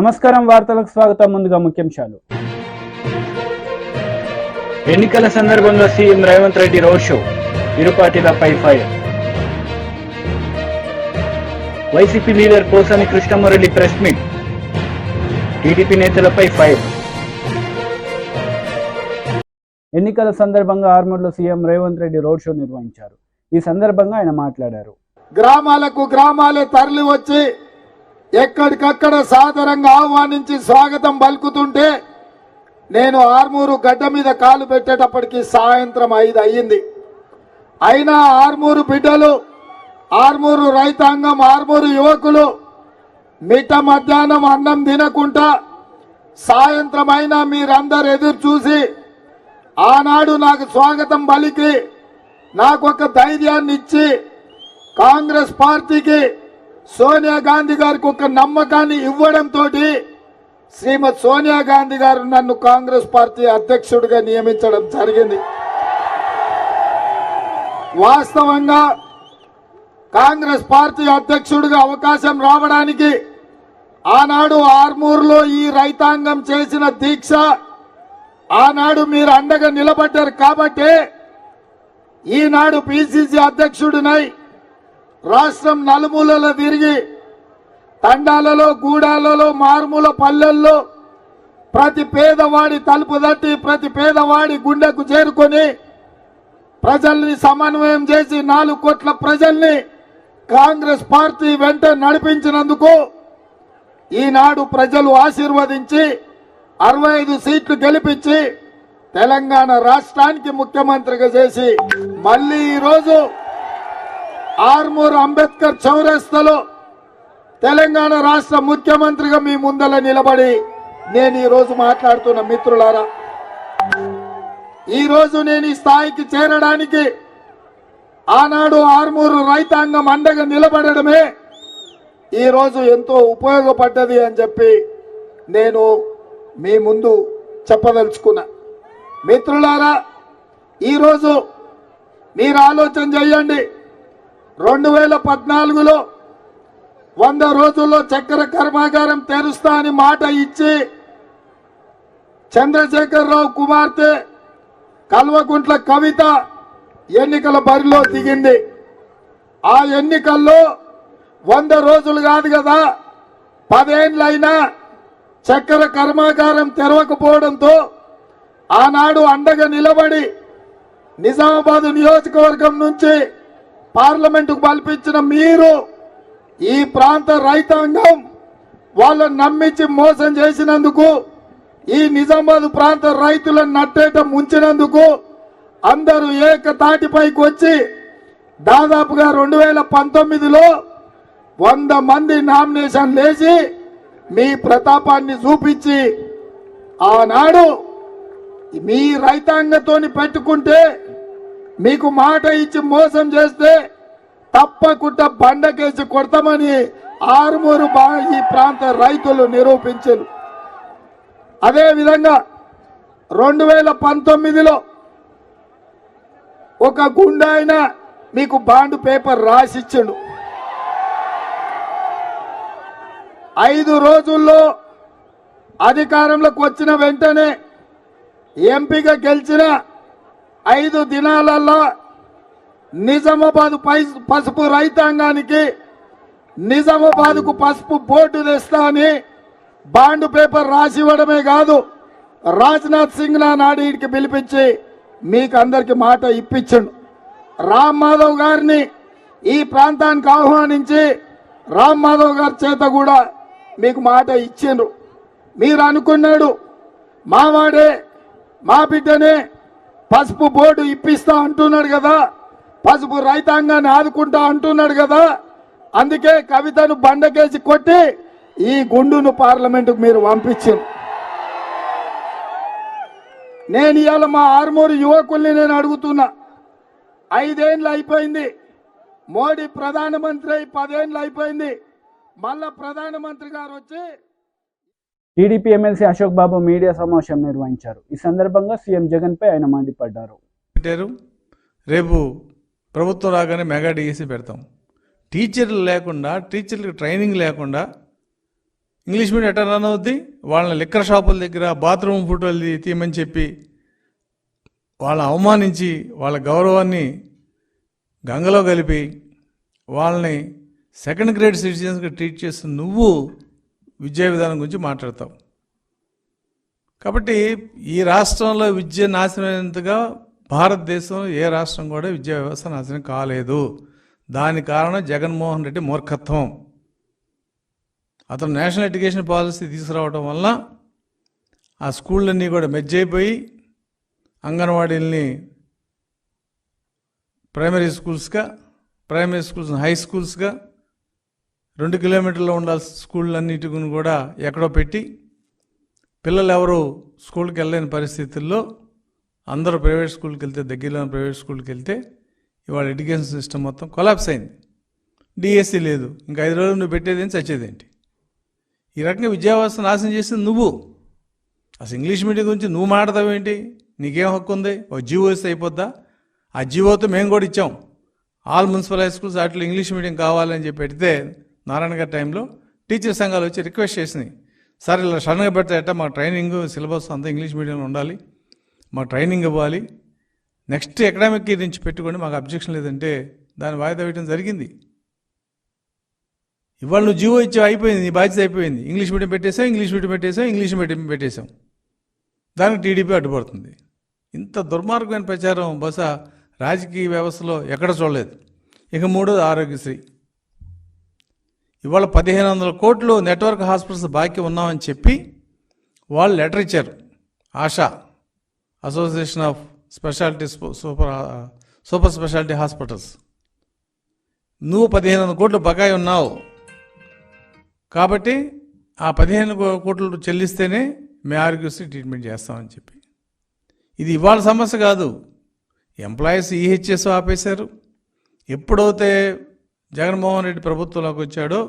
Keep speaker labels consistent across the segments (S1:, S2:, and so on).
S1: నమస్కారం, వార్తలకు స్వాగతం. ముందుగా ముఖ్యాంశాలు. ఎన్నికల సందర్భంగా CM Revanth Reddy road show, ఇరు పార్టీలపై fire. YCP leader Posani Krishnamurali press meet, TDP నేతలపై ఫైర్. ఎన్నికల సందర్భంగా ఆర్మూర్లో CM Revanth Reddy road show నిర్వహించారు. ఈ సందర్భంగా ఆయన మాట్లాడారు.
S2: గ్రామాలే తరలి వచ్చి ఎక్కడికక్కడ సాదరంగా ఆహ్వానించి స్వాగతం పలుకుతుంటే నేను ఆర్మూరు గడ్డ మీద కాలు పెట్టేటప్పటికి సాయంత్రం 5 అయ్యింది. అయినా ఆర్మూరు బిడ్డలు, ఆర్మూరు రైతాంగం, ఆర్మూరు యువకులు మిట్ట మధ్యాహ్నం అన్నం తినకుండా సాయంత్రం అయినా మీరందరూ ఎదురు చూసి ఆనాడు నాకు స్వాగతం పలికి నాకు ఒక ధైర్యాన్ని ఇచ్చి కాంగ్రెస్ పార్టీకి సోనియా గాంధీ గారికి ఒక నమ్మకాన్ని ఇవ్వడంతో శ్రీమతి సోనియా గాంధీ గారు నన్ను కాంగ్రెస్ పార్టీ అధ్యక్షుడిగా నియమించడం జరిగింది. వాస్తవంగా కాంగ్రెస్ పార్టీ అధ్యక్షుడిగా అవకాశం రావడానికి ఆనాడు ఆర్మూర్లో ఈ రైతాంగం చేసిన దీక్ష, ఆనాడు మీరు అండగా నిలబడ్డారు కాబట్టి ఈనాడు పిసిసి అధ్యక్షుడినై రాష్ట్రం నలుమూలలో తిరిగి తండాలలో, గూడాలలో, మారుమూల పల్లెల్లో ప్రతి పేదవాడి తలుపు తట్టి ప్రతి పేదవాడి గుండెకు చేరుకొని ప్రజల్ని సమన్వయం చేసి 4 కోట్ల ప్రజల్ని కాంగ్రెస్ పార్టీ వెంట నడిపించినందుకు ఈనాడు ప్రజలు ఆశీర్వదించి 65 సీట్లు గెలిపించి తెలంగాణ రాష్ట్రానికి ముఖ్యమంత్రిగా చేసి మళ్ళీ ఈరోజు ఆర్మూర్ అంబేద్కర్ చౌరస్తాలో తెలంగాణ రాష్ట్ర ముఖ్యమంత్రిగా మీ ముందల నిలబడి నేను ఈరోజు మాట్లాడుతున్న మిత్రులారా, ఈరోజు నేను ఈ స్థాయికి చేరడానికి ఆనాడు ఆర్మూరు రైతాంగం అండగా నిలబడడమే ఈరోజు ఎంతో ఉపయోగపడ్డది అని చెప్పి నేను మీ ముందు చెప్పదలుచుకున్నా. మిత్రులారా, ఈరోజు మీరు ఆలోచన చేయండి. 2014లో 100 రోజుల్లో చక్కెర కర్మాగారం తెరుస్తా అని మాట ఇచ్చి చంద్రశేఖరరావు కుమార్తె కల్వకుంట్ల కవిత ఎన్నికల బరిలో దిగింది. ఆ ఎన్నికల్లో 100 రోజులు కాదు కదా, 10 ఏళ్లైనా చక్కెర కర్మాగారం తెరవకపోవడంతో ఆనాడు అండగా నిలబడి నిజామాబాద్ నియోజకవర్గం నుంచి పార్లమెంటుకు పంపించిన మీరు ఈ ప్రాంత రైతాంగం వాళ్ళని నమ్మించి మోసం చేసినందుకు, ఈ నిజామాబాద్ ప్రాంత రైతులను నట్టేట ముంచినందుకు అందరూ ఏకతాటిపైకి వచ్చి దాదాపుగా 2019లో 100 మంది నామినేషన్ లేచి మీ ప్రతాపాన్ని చూపించి ఆనాడు మీ రైతాంగంతోని పెట్టుకుంటే మీకు మాట ఇచ్చి మోసం చేస్తే తప్పకుండా బండకేసి కొడతామని ఆర్మూరు ఈ ప్రాంత రైతులు నిరూపించారు. అదేవిధంగా 2019లో ఒక గుండా ఆయన మీకు బాండ్ పేపర్ రాసిచ్చాడు. 5 రోజుల్లో అధికారంలోకి వచ్చిన వెంటనే ఎంపీగా గెలిచిన 5 దినాలలో నిజామాబాద్ పసుపు రైతాంగానికి నిజామాబాద్కు పసుపు బోర్డు తెస్తా అని బాండ్ పేపర్ రాసి ఇవ్వడమే కాదు, రాజ్నాథ్ సింగ్ నాడు వీడికి పిలిపించి మీకు అందరికి మాట ఇప్పించండు. రామ్ మాధవ్ గారిని ఈ ప్రాంతానికి ఆహ్వానించి రామ్ మాధవ్ గారి చేత కూడా మీకు మాట ఇచ్చిండ్రు. మీరు అనుకున్నాడు మావాడే మా బిడ్డనే పసుపు బోర్డు ఇప్పిస్తా అంటున్నాడు కదా, పసుపు రైతాంగాన్ని ఆదుకుంటా అంటున్నాడు కదా, అందుకే కవితను బండకేసి కొట్టి ఈ గుండును పార్లమెంటుకు మీరు పంపించారు. నేను ఇవాళ మా ఆర్మూరు యువకుల్ని నేను అడుగుతున్నా, 5 ఏళ్ళు అయిపోయింది మోడీ ప్రధానమంత్రి అయి, 10 ఏళ్ళు అయిపోయింది, మళ్ళా ప్రధానమంత్రి గారు వచ్చి
S1: టీడీపీ ఎమ్మెల్సీ అశోక్ బాబు మీడియా సమావేశం నిర్వహించారు. ఈ సందర్భంగా సీఎం జగన్ పై ఆయన మండిపడ్డారు.
S3: రేపు ప్రభుత్వం రాగానే మెగా డిఎస్సి పెడతాం. టీచర్లు లేకుండా, టీచర్లకు ట్రైనింగ్ లేకుండా ఇంగ్లీష్ మీడియం ఎట్లా రన్ అవుద్ది? వాళ్ళని లిక్కర్ షాపుల దగ్గర బాత్రూమ్ ఫోటోలు తీయమని చెప్పి వాళ్ళని అవమానించి వాళ్ళ గౌరవాన్ని గంగలో కలిపి వాళ్ళని సెకండ్ గ్రేడ్ సిటిజన్స్గా ట్రీట్ చేస్తూ నువ్వు విద్యా విధానం గురించి మాట్లాడతావు. కాబట్టి ఈ రాష్ట్రంలో విద్య నాశనమైనంతగా భారతదేశంలో ఏ రాష్ట్రం కూడా విద్యా వ్యవస్థ నాశనం కాలేదు. దానికి కారణం జగన్మోహన్ రెడ్డి మూర్ఖత్వం. అతను నేషనల్ ఎడ్యుకేషన్ పాలసీ తీసుకురావడం వల్ల ఆ స్కూళ్ళన్నీ కూడా మెర్జ్ అయిపోయి అంగన్వాడీలని ప్రైమరీ స్కూల్స్ హై స్కూల్స్గా 2 కిలోమీటర్లో ఉండాల్సిన స్కూళ్ళన్నిటిని కూడా ఎక్కడో పెట్టి పిల్లలు ఎవరు స్కూల్కి వెళ్ళలేని పరిస్థితుల్లో అందరూ ప్రైవేట్ స్కూల్కి వెళ్తే, దగ్గరలో ప్రైవేట్ స్కూల్కి వెళ్తే ఇవాళ ఎడ్యుకేషన్ సిస్టమ్ మొత్తం కొలాప్స్ అయింది. డిఎస్సి లేదు. ఇంకా 5 రోజులు నువ్వు పెట్టేదేంటి, చచ్చేదేంటి? ఈ రకంగా విద్యా వ్యవస్థ నాశనం చేసింది నువ్వు. అసలు ఇంగ్లీష్ మీడియం గురించి నువ్వు మాట్లాడతావేంటి? నీకేం హక్కు ఉంది? ఒక జీవో ఇస్తే అయిపోద్దా? ఆ జీవోతో మేము కూడా ఇచ్చాం. ఆల్ మున్సిపల్ హై స్కూల్స్ వాటిలో ఇంగ్లీష్ మీడియం కావాలని చెప్పి పెడితే నారాయణ గారి టైంలో టీచర్ సంఘాలు వచ్చి రిక్వెస్ట్ చేసినాయి. సార్ ఇలా సడన్గా పెడతాయట, మాకు ట్రైనింగ్ సిలబస్ అంతా ఇంగ్లీష్ మీడియంలో ఉండాలి, మాకు ట్రైనింగ్ ఇవ్వాలి, నెక్స్ట్ అకాడమిక్ ఇయర్ నుంచి పెట్టుకోండి, మాకు అబ్జెక్షన్ లేదంటే దాన్ని వాయిదా వేయడం జరిగింది. ఇవాళ నువ్వు జీవో ఇచ్చావు, అయిపోయింది, నీ బాధ్యత అయిపోయింది. ఇంగ్లీష్ మీడియం పెట్టేసాం. దానికి టీడీపీ అడ్డుపడుతుంది. ఇంత దుర్మార్గమైన ప్రచారం బహుశా రాజకీయ వ్యవస్థలో ఎక్కడ చూడలేదు. ఇక మూడోది ఆరోగ్యశ్రీ. ఇవాళ 1500 కోట్లు నెట్వర్క్ హాస్పిటల్స్ బాకీ ఉన్నామని చెప్పి వాళ్ళు లెటర్ ఇచ్చారు. ASHA association of speciality super speciality hospitals. నువ్వు 1500 కోట్లు బకాయి ఉన్నావు కాబట్టి ఆ 15 కోట్లు చెల్లిస్తేనే మేము ఆరోగ్యశ్రీ ట్రీట్మెంట్ చేస్తామని చెప్పి. ఇది ఇవాళ సమస్య కాదు. ఎంప్లాయీస్ ఈహెచ్ఎస్ ఆపేశారు. ఎప్పుడైతే జగన్మోహన్ రెడ్డి ప్రభుత్వంలోకి వచ్చాడో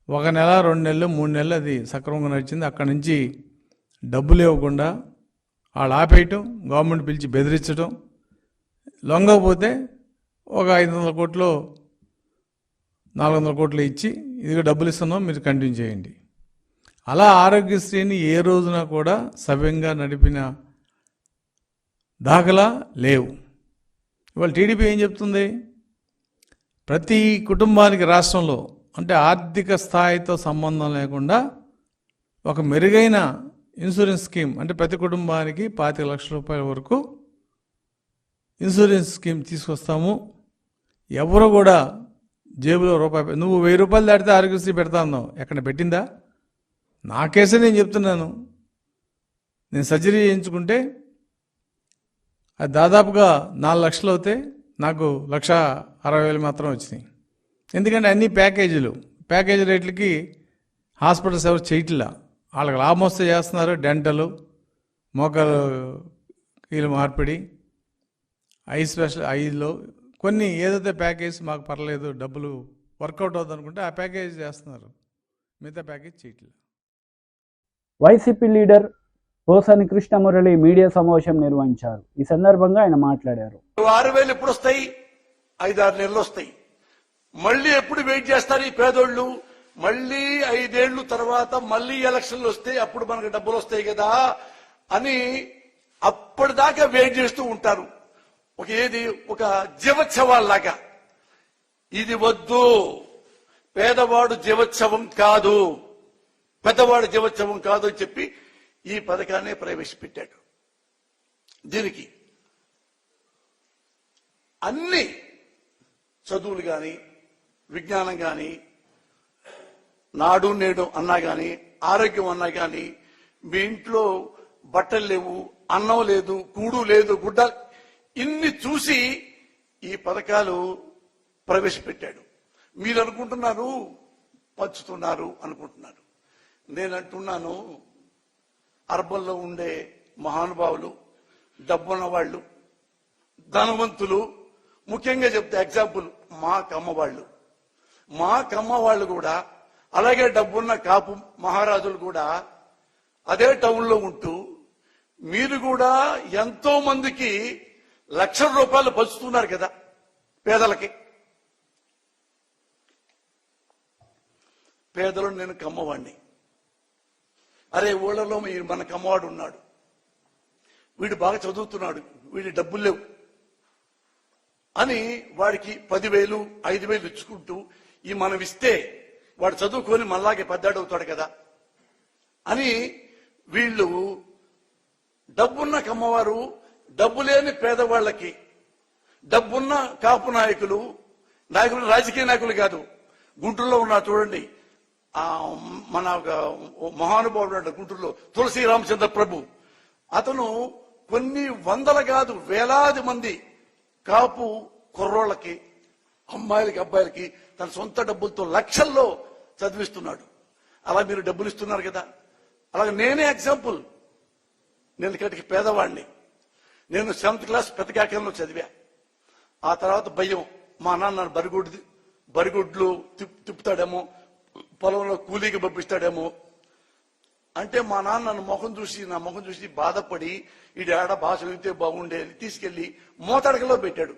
S3: 1 నెల 2 నెలలు 3 నెలలు అది సక్రమంగా నడిచింది. అక్కడి నుంచి డబ్బులు ఇవ్వకుండా వాళ్ళు ఆపేయటం, గవర్నమెంట్ పిలిచి బెదిరించడం, లొంగకపోతే ఒక 500 కోట్లు 400 కోట్లు ఇచ్చి ఇదిగో డబ్బులు ఇస్తున్నాం మీరు కంటిన్యూ చేయండి. అలా ఆరోగ్యశ్రీని ఏ రోజున కూడా సవ్యంగా నడిపిన దాఖలా లేవు. ఇవాళ టీడీపీ ఏం చెప్తుంది? ప్రతి కుటుంబానికి రాష్ట్రంలో అంటే ఆర్థిక స్థాయితో సంబంధం లేకుండా ఒక మెరుగైన ఇన్సూరెన్స్ స్కీమ్, అంటే ప్రతి కుటుంబానికి 25 లక్షల రూపాయల వరకు ఇన్సూరెన్స్ స్కీమ్ తీసుకొస్తాము. ఎవరు కూడా జేబులో రూపాయి, నువ్వు 1000 రూపాయలు దాటితే ఆరోగ్యశ్రీ పెడతా అన్నావు, ఎక్కడ పెట్టిందా? నా కేసే నేను చెప్తున్నాను. నేను సర్జరీ చేయించుకుంటే అది దాదాపుగా 4 లక్షలు అవుతే నాకు 1,60,000 మాత్రం వచ్చినాయి. ఎందుకంటే అన్ని ప్యాకేజీ రేట్లకి హాస్పిటల్స్ ఎవరు చేయట్లా. వాళ్ళకి లాభం వస్తే చేస్తున్నారు. డెంటలు, మోకాలు కీలు మార్పిడి, ఐలో కొన్ని ఏదైతే ప్యాకేజ్ మాకు పర్లేదు, డబ్బులు వర్కౌట్ అవుతుంది అనుకుంటే ఆ ప్యాకేజ్ చేస్తున్నారు, మిగతా ప్యాకేజ్ చేయట్లేదు.
S1: YCP leader Posani Krishnamurali media సమావేశం నిర్వహించారు. ఈ సందర్భంగా ఆయన మాట్లాడారు.
S4: 6,000 ఎప్పుడు వస్తాయి? 5-6 నెలలు వస్తాయి. మళ్ళీ ఎప్పుడు వెయిట్ చేస్తారు ఈ పేదోళ్ళు? మళ్ళీ 5 ఏళ్ల తర్వాత మళ్ళీ ఎలక్షన్లు వస్తే అప్పుడు మనకు డబ్బులు వస్తాయి కదా అని అప్పటిదాకా వెయిట్ చేస్తూ ఉంటారు. ఒక జీవోత్సవాల్లాగా. ఇది వద్దు. పేదవాడు జీవోత్సవం కాదు, పెద్దవాడు జీవోత్సవం కాదు అని చెప్పి ఈ పథకాన్ని ప్రవేశపెట్టాడు. దీనికి అన్ని చదువులు కానీ, విజ్ఞానం కానీ, నాడు నేడు అన్నా కానీ, ఆరోగ్యం అన్నా కానీ, మీ ఇంట్లో బట్టలు లేవు, అన్నం లేదు, కూడు లేదు, గుడ్డ, ఇన్ని చూసి ఈ పథకాలు ప్రవేశపెట్టాడు. మీరు అనుకుంటున్నారు పంచుతున్నారు అనుకుంటున్నారు. నేను అంటున్నాను, అర్బన్లో ఉండే మహానుభావులు, డబ్బున్న వాళ్ళు, ధనవంతులు, ముఖ్యంగా చెప్తే ఎగ్జాంపుల్ మా కమ్మ వాళ్ళు కూడా, అలాగే డబ్బున్న కాపు మహారాజులు కూడా అదే టౌన్లో ఉంటూ మీరు కూడా ఎంతో మందికి లక్షల రూపాయలు పంచుతున్నారు కదా పేదలకి. పేదలు, నేను కమ్మవాణ్ణి, అరే ఊళ్ళలో మనకు అమ్మవాడు ఉన్నాడు, వీడు బాగా చదువుతున్నాడు, వీడి డబ్బులు లేవు అని వాడికి 10,000 5,000 ఇచ్చుకుంటూ ఈ మనం ఇస్తే వాడు చదువుకొని మళ్ళాగే పెద్దాడవుతాడు కదా అని వీళ్ళు డబ్బున్న కమ్మవారు డబ్బు లేని పేదవాళ్ళకి, డబ్బున్న కాపు నాయకులు రాజకీయ నాయకులు కాదు, గుంటూరులో ఉన్నారు చూడండి, మన మహానుభావుడు అంటే గుంటూరులో తులసి రామచంద్ర ప్రభు, అతను కొన్ని వందల కాదు వేలాది మంది కాపు కుర్రోళ్ళకి, అమ్మాయిలకి అబ్బాయిలకి తన సొంత డబ్బులతో లక్షల్లో చదివిస్తున్నాడు. అలా మీరు డబ్బులు ఇస్తున్నారు కదా. అలాగే నేనే ఎగ్జాంపుల్, నేను ఇక్కడికి పేదవాడిని, నేను 7th క్లాస్ పెద్దకాకంలో చదివా. ఆ తర్వాత భయం, మా నాన్న బరిగుడ్లు తిప్పుతాడేమో, పొలంలో కూలీకి పంపిస్తాడేమో అంటే మా నాన్న నా ముఖం చూసి బాధపడి ఈ ఆడ బాగా చదివితే బాగుండేది తీసుకెళ్లి మోతడకలో పెట్టాడు.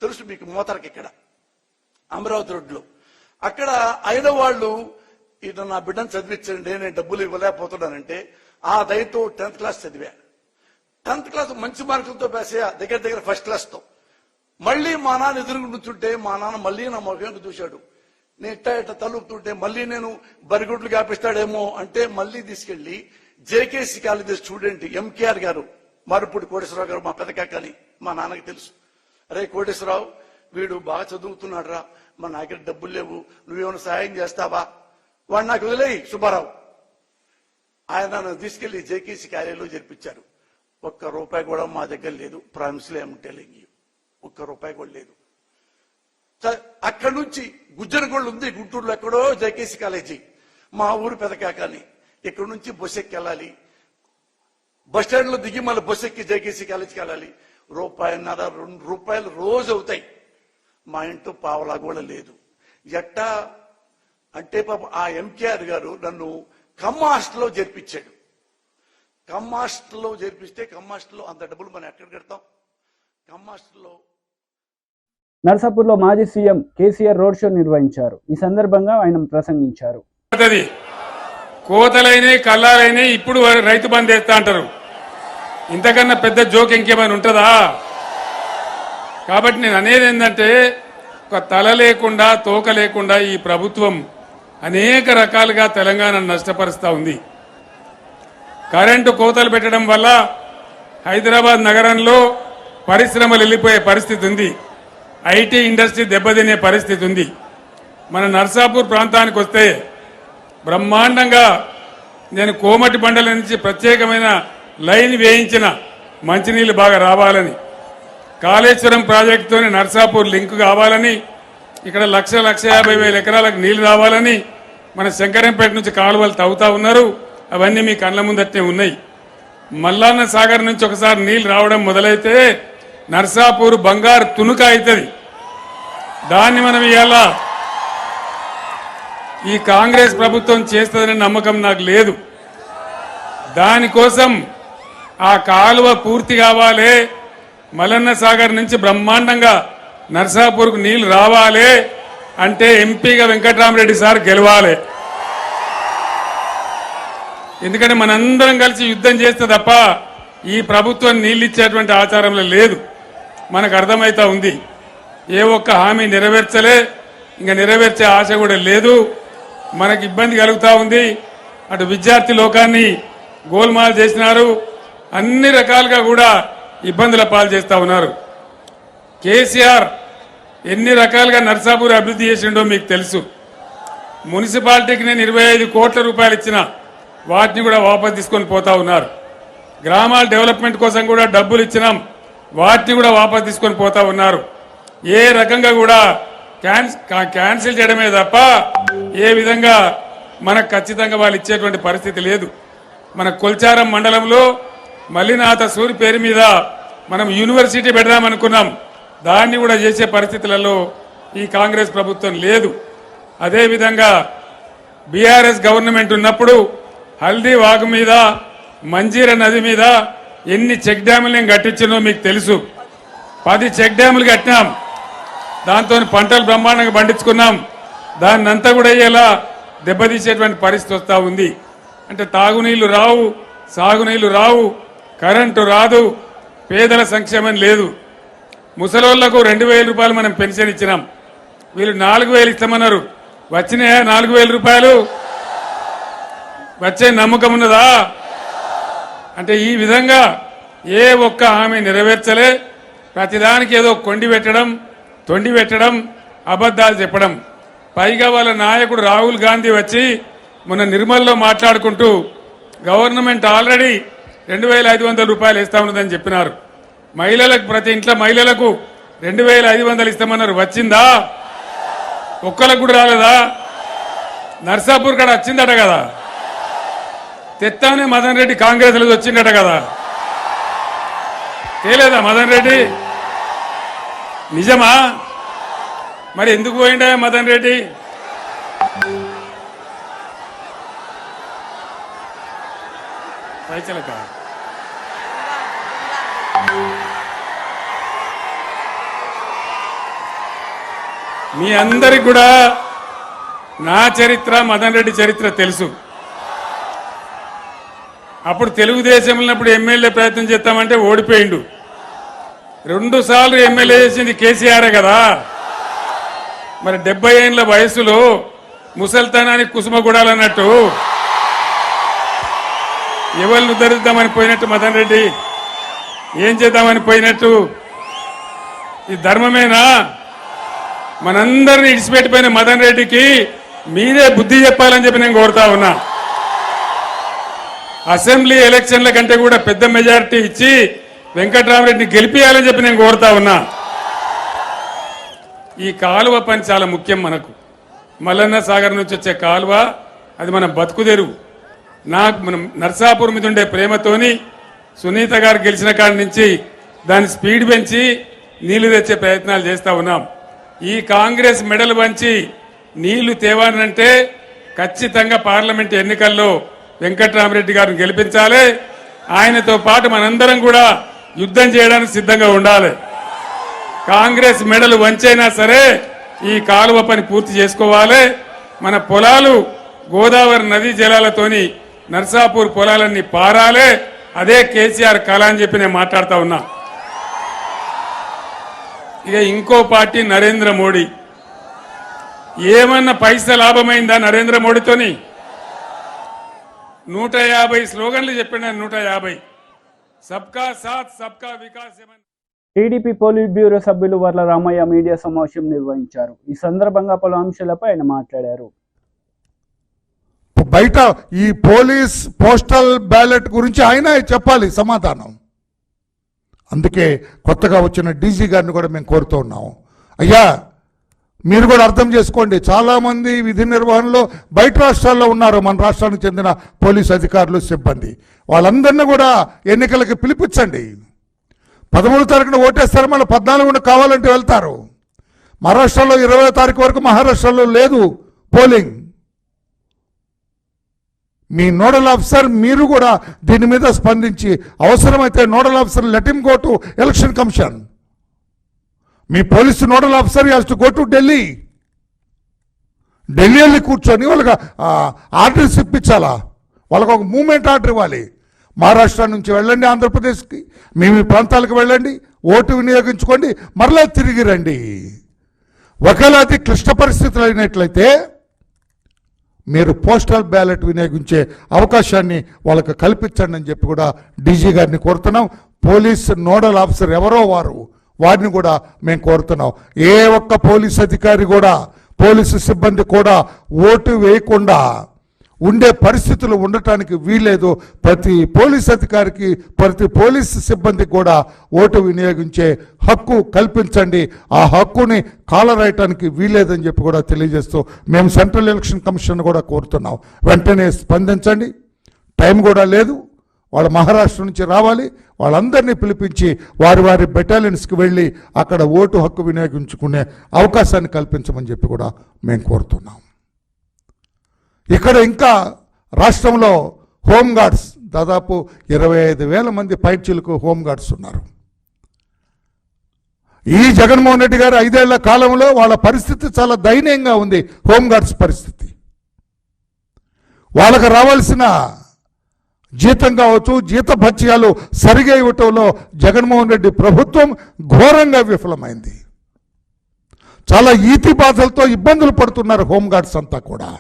S4: తెలుసు మీకు మోతడక, ఇక్కడ అమరావతి రోడ్లో. అక్కడ అయిన వాళ్ళు ఇది నా బిడ్డను చదివించండి, నేను డబ్బులు ఇవ్వలేకపోతున్నానంటే ఆ దయతో 10th క్లాస్ చదివా. 10th క్లాస్ మంచి మార్కులతో పాసే, దగ్గర 1st క్లాస్తో. మళ్ళీ మా నాన్న ఎదురు నుంచుంటే మా నాన్న మళ్ళీ నా ముఖం చూశాడు. నేను ఇట్ట తలుపుతుంటే మళ్ళీ నేను బరిగుడ్లు కాపిస్తాడేమో అంటే మళ్ళీ తీసుకెళ్లి జేకేసీ కాలేజీ స్టూడెంట్ ఎంకేఆర్ గారు, మరుపూడి కోటేశ్వరరావు గారు, మా పెద్దకాకని, మా నాన్నకి తెలుసు. అరే కోటేశ్వరరావు, వీడు బాగా చదువుతున్నాడు రా, మా నాయకుడు డబ్బులు లేవు, నువ్వేమైనా సాయం చేస్తావా, వాడు నాకు వదిలేయి సుబ్బారావు. ఆయన నన్ను తీసుకెళ్లి జేకేసీ కాలేజీలో జరిపించారు. ₹1 కూడా మా దగ్గర లేదు, ప్రామిస్లీ ఐఎమ్ టెల్లింగ్ యూ, ₹1 కూడా లేదు. అక్కడి నుంచి గుజ్జనగోళ్ళు ఉంది గుంటూరులో ఎక్కడో జేకేసీ కాలేజీ, మా ఊరు పెదకాకని. ఇక్కడ నుంచి బస్ ఎక్కి వెళ్ళాలి, బస్ స్టాండ్ లో దిగి మళ్ళీ బస్ ఎక్కి జేకేసీ కాలేజీకి వెళ్ళాలి. ₹1.5 2 రోజు అవుతాయి. మా ఇంట్లో పావలా కూడా లేదు. ఎట్టా అంటే పాప ఆ ఎంకేఆర్ గారు నన్ను కమ్మ హాస్టల్లో చేర్పించాడు. కమ్మ హాస్టల్లో చేర్పిస్తే కమ్మ హాస్టల్లో అంత డబ్బులు మనం ఎక్కడ కడతాం. కమ్మ హాస్టల్లో
S1: నర్సాపూర్లో మాజీ సీఎం కేసీఆర్ రోడ్ షో నిర్వహించారు. ఈ సందర్భంగా ఆయన ప్రసంగించారు.
S5: కోతలైన కల్లాలైన ఇప్పుడు రైతు బంద్ వేస్తా అంటారు. ఇంతకన్నా పెద్ద జోక్ ఇంకేమైనా ఉంటుందా? కాబట్టి నేను అనేది ఏంటంటే, ఒక తల లేకుండా తోక లేకుండా ఈ ప్రభుత్వం అనేక రకాలుగా తెలంగాణను నష్టపరుస్తూ ఉంది. కరెంటు కోతలు పెట్టడం వల్ల హైదరాబాద్ నగరంలో పరిశ్రమలు వెళ్ళిపోయే పరిస్థితి ఉంది. ఐటీ ఇండస్ట్రీ దెబ్బతినే పరిస్థితి ఉంది. మన నర్సాపూర్ ప్రాంతానికి వస్తే బ్రహ్మాండంగా నేను కోమటి బండల నుంచి ప్రత్యేకమైన లైన్ వేయించిన, మంచినీళ్లు బాగా రావాలని, కాళేశ్వరం ప్రాజెక్టుతోనే నర్సాపూర్ లింక్ కావాలని, ఇక్కడ 1,50,000 ఎకరాలకు నీళ్లు రావాలని మన శంకరంపేట నుంచి కాలువలు తవ్వుతా ఉన్నారు. అవన్నీ మీ కళ్ళ ముందట్నే ఉన్నాయి. మల్లన్న సాగర్ నుంచి ఒకసారి నీళ్లు రావడం మొదలైతే నర్సాపూర్ బంగారు తునుక అవుతుంది. దాన్ని మనం ఇవాళ ఈ కాంగ్రెస్ ప్రభుత్వం చేస్తుందనే నమ్మకం నాకు లేదు. దానికోసం ఆ కాలువ పూర్తి కావాలి, మల్లన్న సాగర్ నుంచి బ్రహ్మాండంగా నర్సాపూర్కు నీళ్లు రావాలి అంటే ఎంపీగా వెంకట్రామరెడ్డి సార్ గెలవాలి. ఎందుకంటే మనందరం కలిసి యుద్ధం చేస్తే తప్ప ఈ ప్రభుత్వం నీళ్లు ఇచ్చేటువంటి ఆచారంలో లేదు. మనకు అర్థమైతా ఉంది. ఏ ఒక్క హామీ నెరవేర్చలే, ఇంకా నెరవేర్చే ఆశ కూడా లేదు. మనకు ఇబ్బంది కలుగుతా ఉంది. అటు విద్యార్థి లోకాన్ని గోల్మాల్ చేసినారు, అన్ని రకాలుగా కూడా ఇబ్బందుల పాలు చేస్తా ఉన్నారు. కేసీఆర్ ఎన్ని రకాలుగా నర్సాపూర్ అభివృద్ధి చేసిండో మీకు తెలుసు. మున్సిపాలిటీకి నేను 25 కోట్ల రూపాయలు ఇచ్చిన, వాటిని కూడా వాపసు తీసుకొని పోతా ఉన్నారు. గ్రామాల డెవలప్మెంట్ కోసం కూడా డబ్బులు ఇచ్చినాం, వాటిని కూడా వాపసు తీసుకొని పోతా ఉన్నారు. ఏ రకంగా కూడా క్యాన్సిల్ చేయడమే తప్ప ఏ విధంగా మనకు ఖచ్చితంగా వాళ్ళు ఇచ్చేటువంటి పరిస్థితి లేదు. మన కొల్చారం మండలంలో మల్లినాథ సూరి పేరు మీద మనం యూనివర్సిటీ పెడదామనుకున్నాం, దాన్ని కూడా చేసే పరిస్థితులలో ఈ కాంగ్రెస్ ప్రభుత్వం లేదు. అదేవిధంగా బీఆర్ఎస్ గవర్నమెంట్ ఉన్నప్పుడు హల్దీ వాగు మీద, మంజీర నది మీద ఎన్ని చెక్ డ్యాములు నేను కట్టించినో మీకు తెలుసు. 10 చెక్ డ్యాములు కట్టినాం, దాంతో పంటలు బ్రహ్మాండంగా పండించుకున్నాం. దాన్నంతా కూడా ఇలా దెబ్బతీసేటువంటి పరిస్థితి వస్తూ ఉంది. అంటే తాగునీళ్లు రావు, సాగునీళ్లు రావు, కరెంటు రాదు, పేదల సంక్షేమం లేదు. ముసలోళ్లకు 2000 రూపాయలు మనం పెన్షన్ ఇచ్చినాం, వీళ్ళు 4000 ఇస్తామన్నారు. వచ్చినాయా 4000 రూపాయలు? వచ్చే నమ్మకం ఉన్నదా? అంటే ఈ విధంగా ఏ ఒక్క హామీ నెరవేర్చలే. ప్రతిదానికి ఏదో కొండి పెట్టడం, తొండి పెట్టడం, అబద్ధాలు చెప్పడం. పైగా వాళ్ళ నాయకుడు రాహుల్ గాంధీ వచ్చి మొన్న నిర్మల్లో మాట్లాడుకుంటూ గవర్నమెంట్ ఆల్రెడీ 2500 రూపాయలు ఇస్తా ఉన్నదని చెప్పినారు. మహిళలకు, ప్రతి ఇంట్లో మహిళలకు 2500 ఇస్తామన్నారు. వచ్చిందా? ఒక్కలకు కూడా రాలేదా? నర్సాపూర్ కాడ వచ్చిందట కదా, తెత్తానే మదన్ రెడ్డి కాంగ్రెస్ లో వచ్చిందట కదా, తేలేదా మదన్ రెడ్డి? నిజమా? మరి ఎందుకు పోయిండా మదన్ రెడ్డి? పైచలక మీ అందరికి కూడా నా చరిత్ర, మదన్ రెడ్డి చరిత్ర తెలుసు. అప్పుడు తెలుగుదేశంలో ఉన్నప్పుడు ఎమ్మెల్యే ప్రయత్నం చేస్తామంటే ఓడిపోయిండు. 2 సార్లు ఎమ్మెల్యే చేసింది కేసీఆర్ కదా. మరి 70 ఏళ్ల వయసులో ముసల్తనానికి కుసుమగుడాలన్నట్టు ఎవరిని ఉద్ధరిద్దామని పోయినట్టు మదన్ రెడ్డి? ఏం చేద్దామని పోయినట్టు? ఈ ధర్మమేనా? మనందరినీ ఇడిచిపెట్టిపోయిన మదన్ రెడ్డికి మీరే బుద్ధి చెప్పాలని చెప్పి నేను కోరుతా ఉన్నా. అసెంబ్లీ ఎలక్షన్ల కంటే కూడా పెద్ద మెజారిటీ ఇచ్చి వెంకట్రామరెడ్డిని గెలిపియాలని చెప్పి నేను కోరుతా ఉన్నా. ఈ కాలువ పని చాలా ముఖ్యం మనకు. మల్లన్న సాగర్ నుంచి వచ్చే కాలువ, అది మన బతుకుదెరువు. నాకు మనం నర్సాపూర్ మీద ఉండే ప్రేమతోని సునీత గారు గెలిచిన కాడి నుంచి దాని స్పీడ్ పెంచి నీళ్లు తెచ్చే ప్రయత్నాలు చేస్తా ఉన్నాం. ఈ కాంగ్రెస్ మెడలు వంచి నీళ్లు తేవాలంటే ఖచ్చితంగా పార్లమెంట్ ఎన్నికల్లో వెంకట్రామరెడ్డి గారిని గెలిపించాలి. ఆయనతో పాటు మనందరం కూడా యుద్ధం చేయడానికి సిద్ధంగా ఉండాలి. కాంగ్రెస్ మెడలు వంచైనా సరే ఈ కాలువ పని పూర్తి చేసుకోవాలి. మన పొలాలు గోదావరి నదీ జలాలతోని నర్సాపూర్ పొలాలన్నీ పారాలే. అదే కేసీఆర్ కళ అని చెప్పి నేను మాట్లాడుతా ఉన్నా. ఇక ఇంకో పార్టీ నరేంద్ర మోడీ. ఏమన్నా పైసా లాభమైందా నరేంద్ర మోడీతోని? 150 స్లోగన్లు చెప్పిన 150 సబ్కా సాత్ సబ్కా వికాస్.
S1: టీడీపీ పోలిట్ బ్యూరో సభ్యులు వర్ల రామయ్య మీడియా సమావేశం నిర్వహించారు. ఈ సందర్భంగా పలు అంశాలపై ఆయన మాట్లాడారు.
S6: బయట ఈ పోలీస్ పోస్టల్ బ్యాలెట్ గురించి ఆయన చెప్పాలి సమాధానం. అందుకే కొత్తగా వచ్చిన డీజీ గారిని కూడా మేము కోరుతూ ఉన్నాము. అయ్యా, మీరు కూడా అర్థం చేసుకోండి, చాలామంది విధి నిర్వహణలో బయట రాష్ట్రాల్లో ఉన్నారు, మన రాష్ట్రానికి చెందిన పోలీసు అధికారులు, సిబ్బంది. వాళ్ళందరినీ కూడా ఎన్నికలకి పిలిపించండి. 13వ తారీఖున ఓటేస్తారు, మళ్ళీ 14న కావాలంటే వెళ్తారు. మహారాష్ట్రలో 20వ తారీఖు వరకు మహారాష్ట్రలో లేదు పోలింగ్. మీ నోడల్ ఆఫీసర్ మీరు కూడా దీని మీద స్పందించి అవసరమైతే nodal officer let him go to election commission. Me police nodal officer has to go to Delhi. Delhi వెళ్ళి కూర్చొని వాళ్ళకి ఆర్డర్స్ ఇప్పించాలా, వాళ్ళకు ఒక మూమెంట్ ఆర్డర్ ఇవ్వాలి. మహారాష్ట్ర నుంచి వెళ్ళండి ఆంధ్రప్రదేశ్కి, మీ ప్రాంతాలకు వెళ్ళండి, ఓటు వినియోగించుకోండి, మరలా తిరిగి రండి. ఒకవేళ అది క్లిష్ట పరిస్థితులు అయినట్లయితే మీరు పోస్టల్ బ్యాలెట్ వినియోగించే అవకాశాన్ని వాళ్ళకు కల్పించండి అని చెప్పి కూడా డీజీ గారిని కోరుతున్నాం. పోలీస్ నోడల్ ఆఫీసర్ ఎవరో వారిని కూడా మేము కోరుతున్నాం. ఏ ఒక్క పోలీస్ అధికారి కూడా, పోలీసు సిబ్బంది కూడా ఓటు వేయకుండా ఉండే పరిస్థితులు ఉండటానికి వీలేదు. ప్రతి పోలీస్ అధికారికి, ప్రతి పోలీస్ సిబ్బందికి కూడా ఓటు వినియోగించే హక్కు కల్పించండి. ఆ హక్కుని కాలరాయటానికి వీలేదని చెప్పి కూడా తెలియజేస్తూ మేము సెంట్రల్ ఎలక్షన్ కమిషన్ కూడా కోరుతున్నాం. వెంటనే స్పందించండి. టైం కూడా లేదు, వాళ్ళు మహారాష్ట్ర నుంచి రావాలి. వాళ్ళందరినీ పిలిపించి వారి వారి బెటాలియన్స్కి వెళ్ళి అక్కడ ఓటు హక్కు వినియోగించుకునే అవకాశాన్ని కల్పించమని చెప్పి కూడా మేము కోరుతున్నాం. ఇక్కడ ఇంకా రాష్ట్రంలో హోంగార్డ్స్ దాదాపు 25,000 మంది పైచిలకు హోంగార్డ్స్ ఉన్నారు. ఈ జగన్మోహన్ రెడ్డి గారు 5 ఏళ్ల కాలంలో వాళ్ళ పరిస్థితి చాలా దయనీయంగా ఉంది. హోంగార్డ్స్ పరిస్థితి, వాళ్ళకు రావాల్సిన జీతం కావచ్చు, జీతభత్యాలు సరిగా ఇవ్వటంలో జగన్మోహన్ రెడ్డి ప్రభుత్వం ఘోరంగా విఫలమైంది. చాలా ఈతి బాధలతో ఇబ్బందులు పడుతున్నారు హోంగార్డ్స్ అంతా కూడా.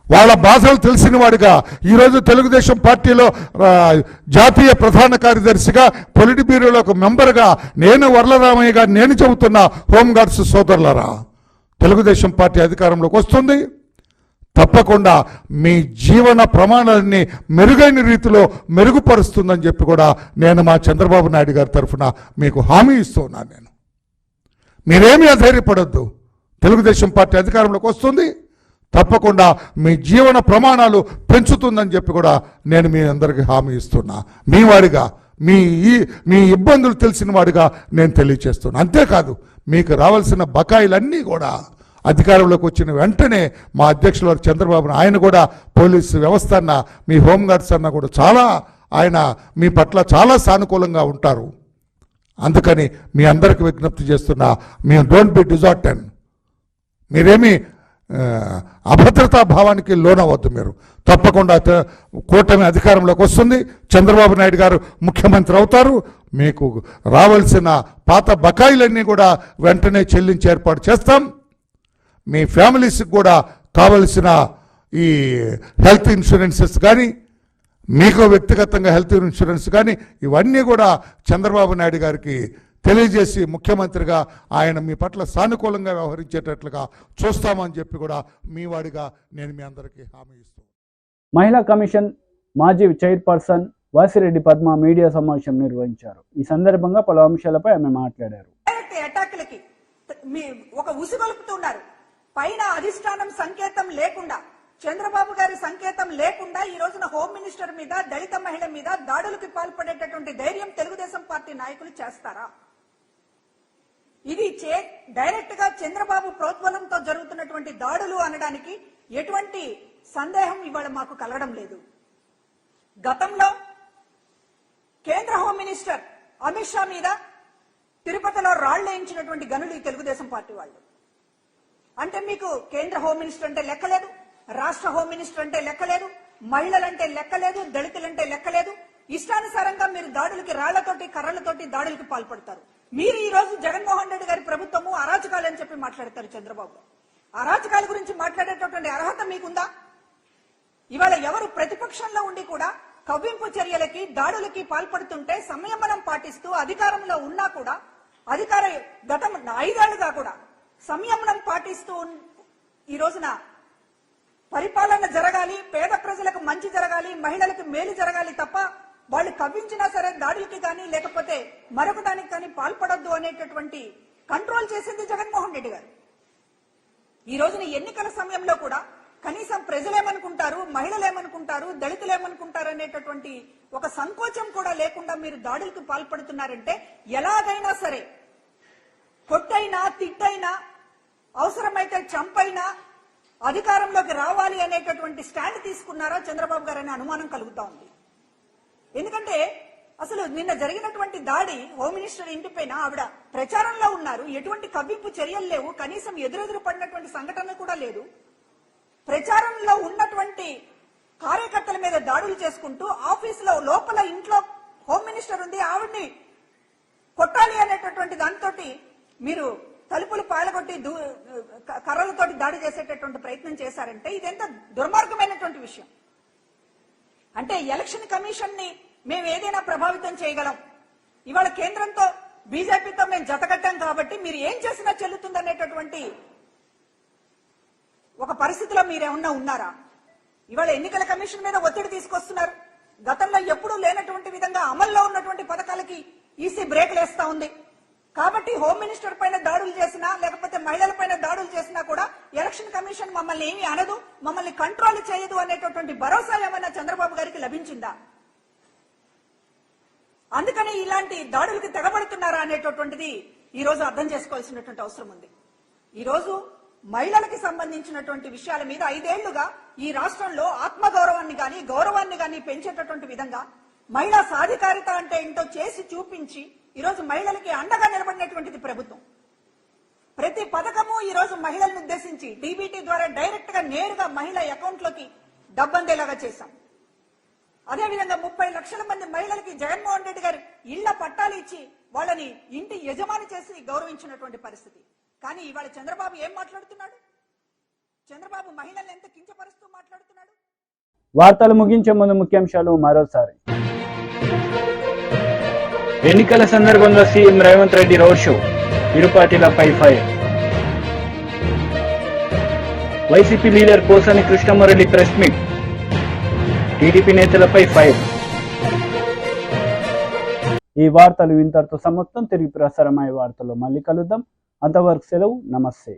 S6: వాళ్ళ బాధలు తెలిసిన వాడిగా ఈరోజు తెలుగుదేశం పార్టీలో జాతీయ ప్రధాన కార్యదర్శిగా, పొలిట్ బ్యూరోలో ఒక మెంబర్గా నేను వరలరామయ్య గారు నేను చెబుతున్నా, హోంగార్డ్స్ సోదరులరా, తెలుగుదేశం పార్టీ అధికారంలోకి వస్తుంది, తప్పకుండా మీ జీవన ప్రమాణాలని మెరుగైన రీతిలో మెరుగుపరుస్తుందని చెప్పి కూడా నేను మా చంద్రబాబు నాయుడు గారి తరఫున మీకు హామీ ఇస్తున్నాను. నేను మీరేమీ అధైర్యపడొద్దు, తెలుగుదేశం పార్టీ అధికారంలోకి వస్తుంది, తప్పకుండా మీ జీవన ప్రమాణాలు పెంచుతుందని చెప్పి కూడా నేను మీ అందరికీ హామీ ఇస్తున్నా. మీ వాడిగా మీ ఇబ్బందులు తెలిసిన వాడిగా నేను తెలియచేస్తున్నా. అంతేకాదు, మీకు రావాల్సిన బకాయిలన్నీ కూడా అధికారంలోకి వచ్చిన వెంటనే మా అధ్యక్షులు వారు చంద్రబాబు ఆయన కూడా పోలీసు వ్యవస్థ అన్న, మీ హోంగార్డ్స్ అన్న కూడా చాలా ఆయన మీ పట్ల చాలా సానుకూలంగా ఉంటారు. అందుకని మీ అందరికి విజ్ఞప్తి చేస్తున్నా, మేము డోంట్ బి డిజార్టెన్, మీరేమీ అభద్రతా భావానికి లోనవద్దు. మీరు తప్పకుండా కూటమి అధికారంలోకి వస్తుంది, చంద్రబాబు నాయుడు గారు ముఖ్యమంత్రి అవుతారు, మీకు రావాల్సిన పాత బకాయిలన్నీ కూడా వెంటనే చెల్లించి ఏర్పాటు చేస్తాం. మీ ఫ్యామిలీస్కి కూడా కావలసిన ఈ హెల్త్ ఇన్సూరెన్సెస్ కానీ, మీకు వ్యక్తిగతంగా హెల్త్ ఇన్సూరెన్స్ కానీ ఇవన్నీ కూడా చంద్రబాబు నాయుడు గారికి తెలియజేసి ముఖ్యమంత్రిగా ఆయన మీ పట్ల సానుకూలంగా వ్యవహరించేటట్లుగా చూస్తామని చెప్పి కూడా మీ వాడిగా నేను మీ అందరికీ హామీ ఇస్తాను.
S1: మహిళా కమిషన్ మాజీ చైర్పర్సన్ వాసిరెడ్డి పద్మ మీడియా సమావేశం నిర్వహించారు. ఈ సందర్భంగా పలు అంశాలపై ఆమె మాట్లాడారు.
S7: అటాక్లకి ఒక ఉసిగొలుపుతున్నారు. పైన అధిష్టానం సంకేతం లేకుండా, చంద్రబాబు గారి సంకేతం లేకుండా ఈ రోజున హోమ్ మినిస్టర్ మీద, దళిత మహిళ మీద దాడులకు పాల్పడేటటువంటి ధైర్యం తెలుగుదేశం పార్టీ నాయకులు చేస్తారా? ఇది డైరెక్ట్ గా చంద్రబాబు ప్రోద్బలంతో జరుగుతున్నటువంటి దాడులు అనడానికి ఎటువంటి సందేహం ఇవాళ మాకు కలగడం లేదు. గతంలో కేంద్ర హోమ్ మినిస్టర్ అమిత్ షా మీద తిరుపతిలో రాళ్లేయించినటువంటి గనులు ఈ తెలుగుదేశం పార్టీ వాళ్ళు. అంటే మీకు కేంద్ర హోమ్ మినిస్టర్ అంటే లెక్కలేదు, రాష్ట్ర హోమ్ మినిస్టర్ అంటే లెక్కలేదు, మహిళలంటే లెక్కలేదు, దళితులంటే లెక్కలేదు. ఇష్టానుసారంగా మీరు దాడులకి రాళ్లతోటి కర్రలతోటి దాడులకి పాల్పడతారు. మీరు ఈ రోజు జగన్మోహన్ రెడ్డి గారి ప్రభుత్వము అరాచకాలు అని చెప్పి మాట్లాడతారు. చంద్రబాబు అరాచకాల గురించి మాట్లాడేటటువంటి అర్హత మీకుందా? ఇవాళ ఎవరు ప్రతిపక్షంలో ఉండి కూడా కవ్వింపు చర్యలకి, దాడులకి పాల్పడుతుంటే సంయమనం పాటిస్తూ అధికారంలో ఉన్నా కూడా, అధికార గతం 5 ఏళ్లుగా కూడా సంయమనం పాటిస్తూ ఈ రోజున పరిపాలన జరగాలి, పేద ప్రజలకు మంచి జరగాలి, మహిళలకు మేలు జరగాలి తప్ప వాళ్ళు కవ్వించినా సరే దాడులకి కానీ లేకపోతే మరొక దానికి కానీ పాల్పడొద్దు అనేటటువంటి కంట్రోల్ చేసింది జగన్మోహన్ రెడ్డి గారు. ఈ రోజున ఎన్నికల సమయంలో కూడా కనీసం ప్రజలేమనుకుంటారు, మహిళలేమనుకుంటారు, దళితులేమనుకుంటారు అనేటటువంటి ఒక సంకోచం కూడా లేకుండా మీరు దాడులకు పాల్పడుతున్నారంటే ఎలాగైనా సరే కొట్టైనా, తిట్టైనా, అవసరమైతే చంపైనా అధికారంలోకి రావాలి అనేటటువంటి స్టాండ్ తీసుకున్నారా చంద్రబాబు గారు అనే అనుమానం కలుగుతా ఉంది. ఎందుకంటే అసలు నిన్న జరిగినటువంటి దాడి హోమ్ మినిస్టర్ ఇంటిపైన ఆవిడ ప్రచారంలో ఉన్నారు, ఎటువంటి కవ్వింపు చర్యలు లేవు, కనీసం ఎదురెదురు పడినటువంటి సంఘటన కూడా లేదు. ప్రచారంలో ఉన్నటువంటి కార్యకర్తల మీద దాడులు చేసుకుంటూ ఆఫీసులో లోపల ఇంట్లో హోమ్ మినిస్టర్ ఉంది, ఆవిడ్ని కొట్టాలి అనేటటువంటి దాంతో మీరు తలుపులు పాలగొట్టి కర్రలతోటి దాడి చేసేటటువంటి ప్రయత్నం చేశారంటే ఇదెంత దుర్మార్గమైనటువంటి విషయం. అంటే ఎలక్షన్ కమిషన్ ని మేము ఏదైనా ప్రభావితం చేయగలం, ఇవాళ కేంద్రంతో బీజేపీతో మేము జతకట్టాం కాబట్టి మీరు ఏం చేసినా చెల్లుతుందనేటటువంటి ఒక పరిస్థితిలో మీరేమన్నా ఉన్నారా? ఇవాళ ఎన్నికల కమిషన్ మీద ఒత్తిడి తీసుకొస్తున్నారు. గతంలో ఎప్పుడూ లేనటువంటి విధంగా అమల్లో ఉన్నటువంటి పథకాలకి ఈసీ బ్రేక్ వేస్తా ఉంది. కాబట్టి హోమ్ మినిస్టర్ పైన దాడులు చేసినా లేకపోతే మహిళల పైన దాడులు చేసినా కూడా ఎలక్షన్ కమిషన్ మమ్మల్ని ఏమీ అనదు, మమ్మల్ని కంట్రోల్ చేయదు అనేటటువంటి భరోసా ఏమైనా చంద్రబాబు గారికి లభించిందా? అందుకని ఇలాంటి దాడులకి తెగబడుతున్నారా అనేటటువంటిది ఈ రోజు అర్థం చేసుకోవాల్సినటువంటి అవసరం ఉంది. ఈ రోజు మహిళలకి సంబంధించినటువంటి విషయాల మీద 5 ఏళ్లుగా ఈ రాష్ట్రంలో ఆత్మగౌరవాన్ని గాని గౌరవాన్ని గాని పెంచేటటువంటి విధంగా మహిళా సాధికారిత అంటే ఏంటో చేసి చూపించి ఈ రోజు మహిళలకి అండగా నిలబడినటువంటిది ప్రభుత్వం. ప్రతి పథకము ఈ రోజు మహిళలను ఉద్దేశించి డీబీటీ ద్వారా డైరెక్ట్ గా నేరుగా మహిళ అకౌంట్ లోకి డబ్బందేలాగా చేశాం. అదేవిధంగా 30 లక్షల మంది మహిళలకి జగన్మోహన్ రెడ్డి గారు ఇళ్ల పట్టాలు ఇచ్చి వాళ్ళని ఇంటి యజమాని చేసి గౌరవించినటువంటి పరిస్థితి. కానీ ఇవాళ చంద్రబాబు ఏం మాట్లాడుతున్నాడు? చంద్రబాబు మహిళల్ని ఎంత కించపరుస్తూ మాట్లాడుతున్నాడు?
S1: వార్తలు ముగించే ముందు ముఖ్యాంశాలు మరోసారి. ఎన్నికల సందర్భంగా CM Revanth Reddy road show, ఇరు పార్టీలపై fire. YCP leader Posani Krishnamurali press meet, TDP నేతలపై ఫైర్. ఈ వార్తలు ఇంతటితో సమాప్తం. తిరిగి ప్రసారమయ్యే వార్తల్లో మళ్ళీ కలుద్దాం. అంతవరకు సెలవు. నమస్తే.